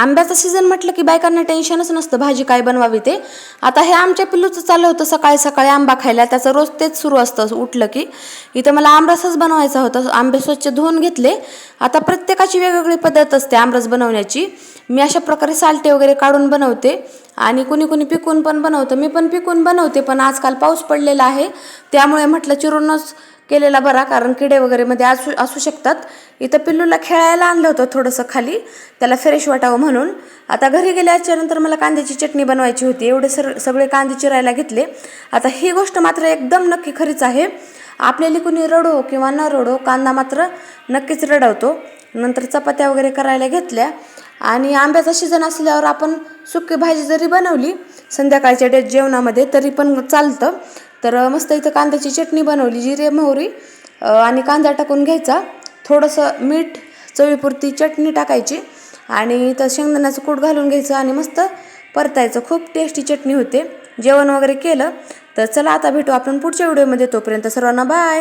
आंब्याचा सीझन म्हटलं की बायकांना टेन्शनच नसतं भाजी काय बनवावी ते. आता हे आमच्या पिल्लूचं चाललं होतं सकाळी सकाळी आंबा खायला, त्याचं रोज तेच सुरू असतं उठलं की. इथं मला आमरसच बनवायचा होता. आंबे स्वच्छ धुवून घेतले. आता प्रत्येकाची वेगवेगळी पद्धत असते आमरस बनवण्याची. मी अशा प्रकारे सालटे वगैरे काढून बनवते आणि कुणी कुणी पिकून पण बनवतं. मी पण पिकून बनवते, पण आजकाल पाऊस पडलेला आहे त्यामुळे म्हटलं चिरूनच केलेला बरा, कारण किडे वगैरे मध्ये असू शकतात. इथं पिल्लूला खेळायला आणलं होतं थोडंसं खाली, त्याला फ्रेश वाटावं म्हणून. आता घरी गेल्याच्या नंतर मला कांद्याची चटणी बनवायची होती. एवढे सगळे कांदे चिरायला घेतले. आता ही गोष्ट मात्र एकदम नक्की खरीच आहे, आपल्याला कुणी रडो किंवा न रडो कांदा मात्र नक्कीच रडवतो. नंतर चपात्या वगैरे करायला घेतल्या आणि आंब्याचा सीझन असल्यावर आपण सुकी भाजी जरी बनवली संध्याकाळच्या जेवणामध्ये तरी पण चालतं. तर मस्त इथं कांद्याची चटणी बनवली. जिरे मोहरी आणि कांदा टाकून घ्यायचा, थोडंसं मीठ, चवीपुरती चटणी टाकायची आणि इथं शेंगदाण्याचं कूट घालून घ्यायचं आणि मस्त परतायचं. खूप टेस्टी चटणी होते. जेवण वगैरे केलं तर चला आता भेटू आपण पुढच्या व्हिडिओमध्ये. तोपर्यंत सर्वांना बाय.